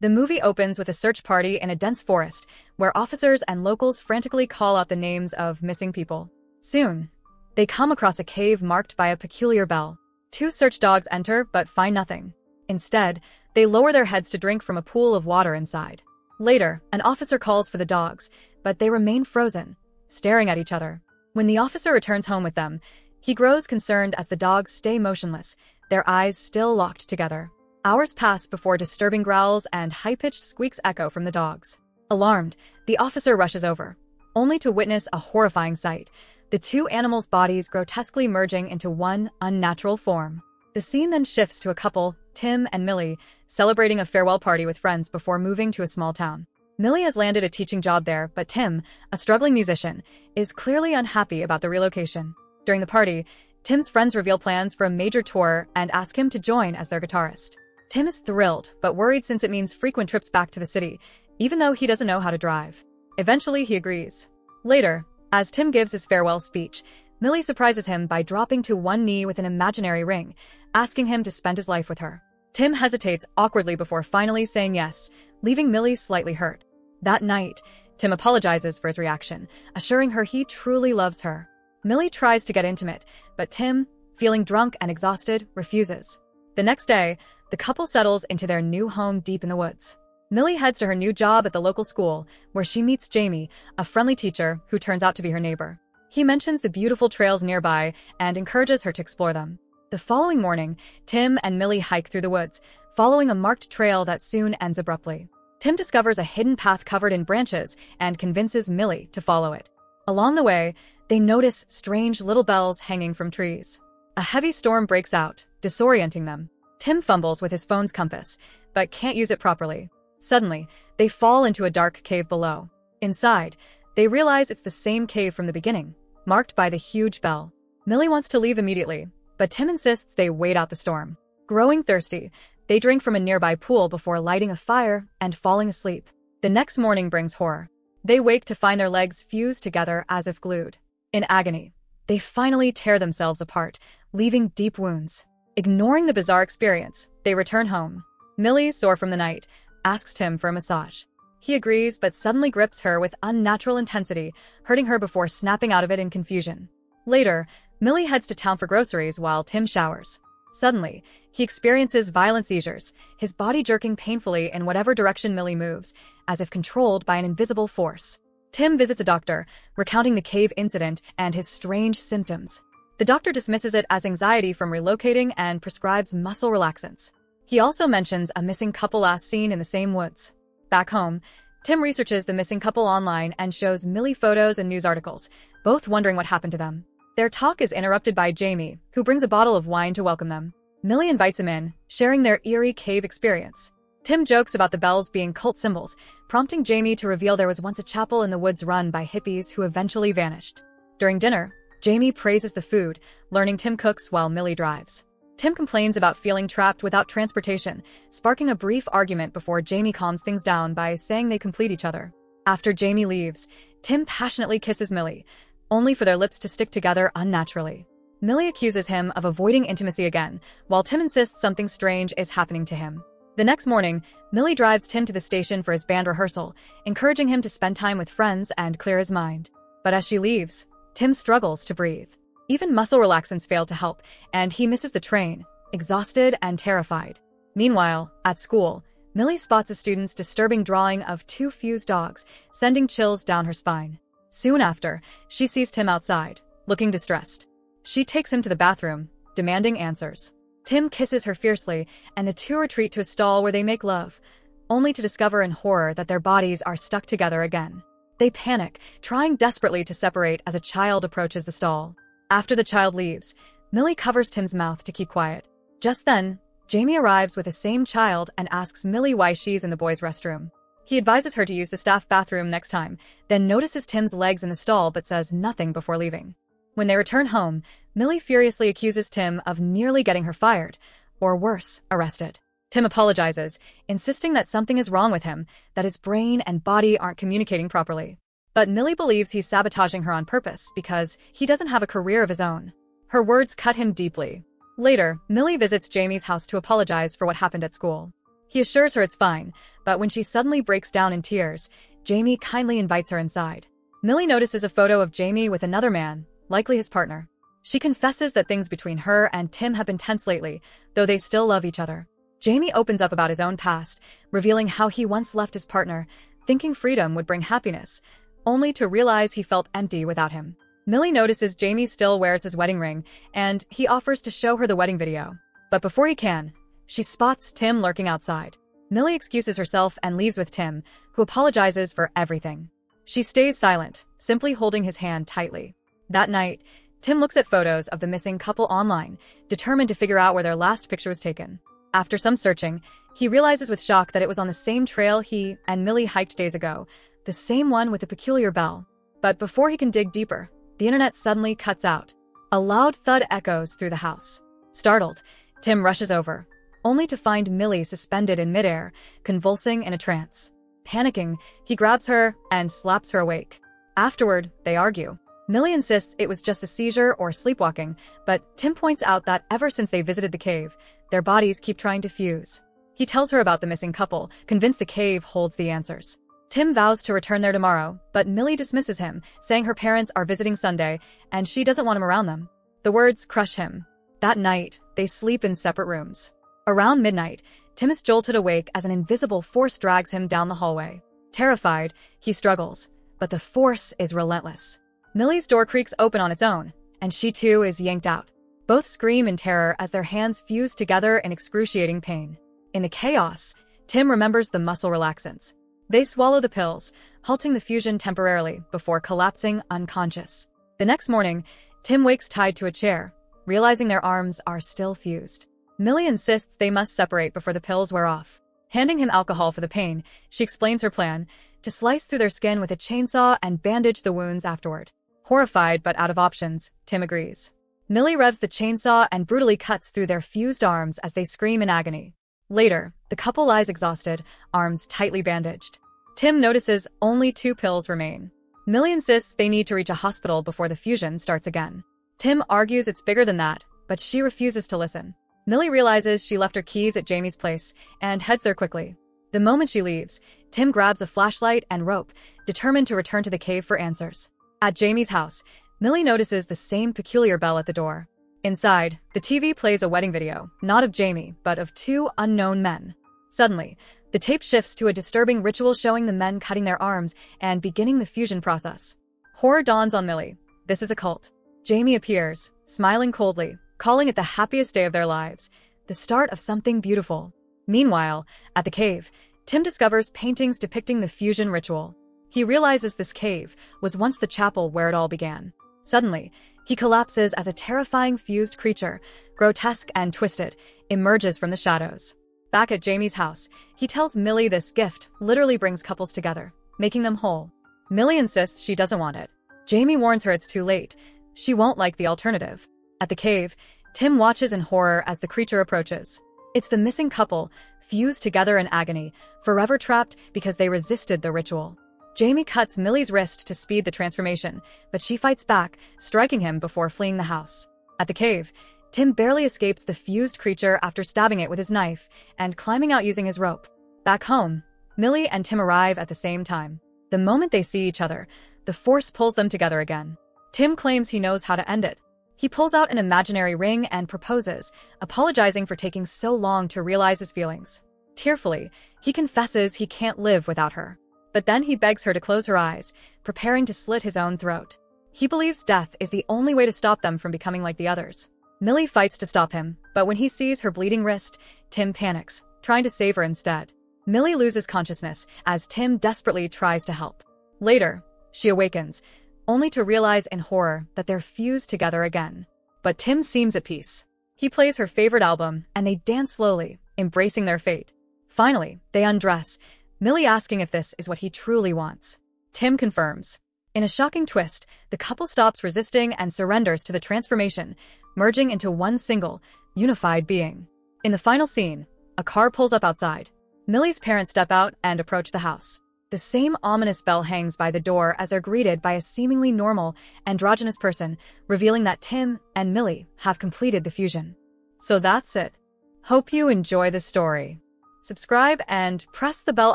The movie opens with a search party in a dense forest, where officers and locals frantically call out the names of missing people. Soon, they come across a cave marked by a peculiar bell. Two search dogs enter but find nothing. Instead, they lower their heads to drink from a pool of water inside. Later, an officer calls for the dogs, but they remain frozen, staring at each other. When the officer returns home with them, he grows concerned as the dogs stay motionless, their eyes still locked together. Hours pass before disturbing growls and high-pitched squeaks echo from the dogs. Alarmed, the officer rushes over, only to witness a horrifying sight: the two animals' bodies grotesquely merging into one unnatural form. The scene then shifts to a couple, Tim and Millie, celebrating a farewell party with friends before moving to a small town. Millie has landed a teaching job there, but Tim, a struggling musician, is clearly unhappy about the relocation. During the party, Tim's friends reveal plans for a major tour and ask him to join as their guitarist. Tim is thrilled, but worried since it means frequent trips back to the city, even though he doesn't know how to drive. Eventually, he agrees. Later, as Tim gives his farewell speech, Millie surprises him by dropping to one knee with an imaginary ring, asking him to spend his life with her. Tim hesitates awkwardly before finally saying yes, leaving Millie slightly hurt. That night, Tim apologizes for his reaction, assuring her he truly loves her. Millie tries to get intimate, but Tim, feeling drunk and exhausted, refuses. The next day, the couple settles into their new home deep in the woods. Millie heads to her new job at the local school, where she meets Jamie, a friendly teacher who turns out to be her neighbor. He mentions the beautiful trails nearby and encourages her to explore them. The following morning, Tim and Millie hike through the woods, following a marked trail that soon ends abruptly. Tim discovers a hidden path covered in branches and convinces Millie to follow it. Along the way, they notice strange little bells hanging from trees. A heavy storm breaks out, disorienting them. Tim fumbles with his phone's compass, but can't use it properly. Suddenly, they fall into a dark cave below. Inside, they realize it's the same cave from the beginning, marked by the huge bell. Millie wants to leave immediately, but Tim insists they wait out the storm. Growing thirsty, they drink from a nearby pool before lighting a fire and falling asleep. The next morning brings horror. They wake to find their legs fused together as if glued. In agony, they finally tear themselves apart, leaving deep wounds. Ignoring the bizarre experience, they return home. Millie, sore from the night, asks Tim for a massage. He agrees but suddenly grips her with unnatural intensity, hurting her before snapping out of it in confusion. Later, Millie heads to town for groceries while Tim showers. Suddenly, he experiences violent seizures, his body jerking painfully in whatever direction Millie moves, as if controlled by an invisible force. Tim visits a doctor, recounting the cave incident and his strange symptoms. The doctor dismisses it as anxiety from relocating and prescribes muscle relaxants. He also mentions a missing couple last seen in the same woods. Back home, Tim researches the missing couple online and shows Millie photos and news articles, both wondering what happened to them. Their talk is interrupted by Jamie, who brings a bottle of wine to welcome them. Millie invites him in, sharing their eerie cave experience. Tim jokes about the bells being cult symbols, prompting Jamie to reveal there was once a chapel in the woods run by hippies who eventually vanished. During dinner, Jamie praises the food, learning Tim cooks while Millie drives. Tim complains about feeling trapped without transportation, sparking a brief argument before Jamie calms things down by saying they complete each other. After Jamie leaves, Tim passionately kisses Millie, only for their lips to stick together unnaturally. Millie accuses him of avoiding intimacy again, while Tim insists something strange is happening to him. The next morning, Millie drives Tim to the station for his band rehearsal, encouraging him to spend time with friends and clear his mind. But as she leaves, Tim struggles to breathe. Even muscle relaxants fail to help, and he misses the train, exhausted and terrified. Meanwhile, at school, Millie spots a student's disturbing drawing of two fused dogs, sending chills down her spine. Soon after, she sees Tim outside, looking distressed. She takes him to the bathroom, demanding answers. Tim kisses her fiercely, and the two retreat to a stall where they make love, only to discover in horror that their bodies are stuck together again. They panic, trying desperately to separate as a child approaches the stall. After the child leaves, Millie covers Tim's mouth to keep quiet. Just then, Jamie arrives with the same child and asks Millie why she's in the boys' restroom. He advises her to use the staff bathroom next time, then notices Tim's legs in the stall but says nothing before leaving. When they return home, Millie furiously accuses Tim of nearly getting her fired, or worse, arrested. Tim apologizes, insisting that something is wrong with him, that his brain and body aren't communicating properly. But Millie believes he's sabotaging her on purpose because he doesn't have a career of his own. Her words cut him deeply. Later, Millie visits Jamie's house to apologize for what happened at school. He assures her it's fine, but when she suddenly breaks down in tears, Jamie kindly invites her inside. Millie notices a photo of Jamie with another man, likely his partner. She confesses that things between her and Tim have been tense lately, though they still love each other. Jamie opens up about his own past, revealing how he once left his partner, thinking freedom would bring happiness, only to realize he felt empty without him. Millie notices Jamie still wears his wedding ring, and he offers to show her the wedding video. But before he can, she spots Tim lurking outside. Millie excuses herself and leaves with Tim, who apologizes for everything. She stays silent, simply holding his hand tightly. That night, Tim looks at photos of the missing couple online, determined to figure out where their last picture was taken. After some searching, he realizes with shock that it was on the same trail he and Millie hiked days ago, the same one with the peculiar bell. But before he can dig deeper, the internet suddenly cuts out. A loud thud echoes through the house. Startled, Tim rushes over, only to find Millie suspended in midair, convulsing in a trance. Panicking, he grabs her and slaps her awake. Afterward, they argue. Millie insists it was just a seizure or sleepwalking, but Tim points out that ever since they visited the cave, their bodies keep trying to fuse. He tells her about the missing couple, convinced the cave holds the answers. Tim vows to return there tomorrow, but Millie dismisses him, saying her parents are visiting Sunday, and she doesn't want him around them. The words crush him. That night, they sleep in separate rooms. Around midnight, Tim is jolted awake as an invisible force drags him down the hallway. Terrified, he struggles, but the force is relentless. Millie's door creaks open on its own, and she too is yanked out. Both scream in terror as their hands fuse together in excruciating pain. In the chaos, Tim remembers the muscle relaxants. They swallow the pills, halting the fusion temporarily before collapsing unconscious. The next morning, Tim wakes tied to a chair, realizing their arms are still fused. Millie insists they must separate before the pills wear off. Handing him alcohol for the pain, she explains her plan, to slice through their skin with a chainsaw and bandage the wounds afterward. Horrified but out of options, Tim agrees. Millie revs the chainsaw and brutally cuts through their fused arms as they scream in agony. Later, the couple lies exhausted, arms tightly bandaged. Tim notices only 2 pills remain. Millie insists they need to reach a hospital before the fusion starts again. Tim argues it's bigger than that, but she refuses to listen. Millie realizes she left her keys at Jamie's place and heads there quickly. The moment she leaves, Tim grabs a flashlight and rope, determined to return to the cave for answers. At Jamie's house, Millie notices the same peculiar bell at the door. Inside, the TV plays a wedding video, not of Jamie, but of 2 unknown men. Suddenly, the tape shifts to a disturbing ritual showing the men cutting their arms and beginning the fusion process. Horror dawns on Millie. This is a cult. Jamie appears, smiling coldly, calling it the happiest day of their lives, the start of something beautiful. Meanwhile, at the cave, Tim discovers paintings depicting the fusion ritual. He realizes this cave was once the chapel where it all began. Suddenly, he collapses as a terrifying fused creature, grotesque and twisted, emerges from the shadows. Back at Jamie's house, he tells Millie this gift literally brings couples together, making them whole. Millie insists she doesn't want it. Jamie warns her it's too late. She won't like the alternative. At the cave, Tim watches in horror as the creature approaches. It's the missing couple, fused together in agony, forever trapped because they resisted the ritual. Jamie cuts Millie's wrist to speed the transformation, but she fights back, striking him before fleeing the house. At the cave, Tim barely escapes the fused creature after stabbing it with his knife and climbing out using his rope. Back home, Millie and Tim arrive at the same time. The moment they see each other, the force pulls them together again. Tim claims he knows how to end it. He pulls out an imaginary ring and proposes, apologizing for taking so long to realize his feelings. Tearfully, he confesses he can't live without her. But then he begs her to close her eyes, preparing to slit his own throat. He believes death is the only way to stop them from becoming like the others. Millie fights to stop him, but when he sees her bleeding wrist, Tim panics, trying to save her instead. Millie loses consciousness as Tim desperately tries to help. Later, she awakens, only to realize in horror that they're fused together again. But Tim seems at peace. He plays her favorite album, and they dance slowly, embracing their fate. Finally, they undress, Millie asking if this is what he truly wants. Tim confirms. In a shocking twist, the couple stops resisting and surrenders to the transformation, merging into one single, unified being. In the final scene, a car pulls up outside. Millie's parents step out and approach the house. The same ominous bell hangs by the door as they're greeted by a seemingly normal, androgynous person, revealing that Tim and Millie have completed the fusion. So that's it. Hope you enjoy the story. subscribe, and press the bell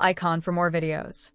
icon for more videos.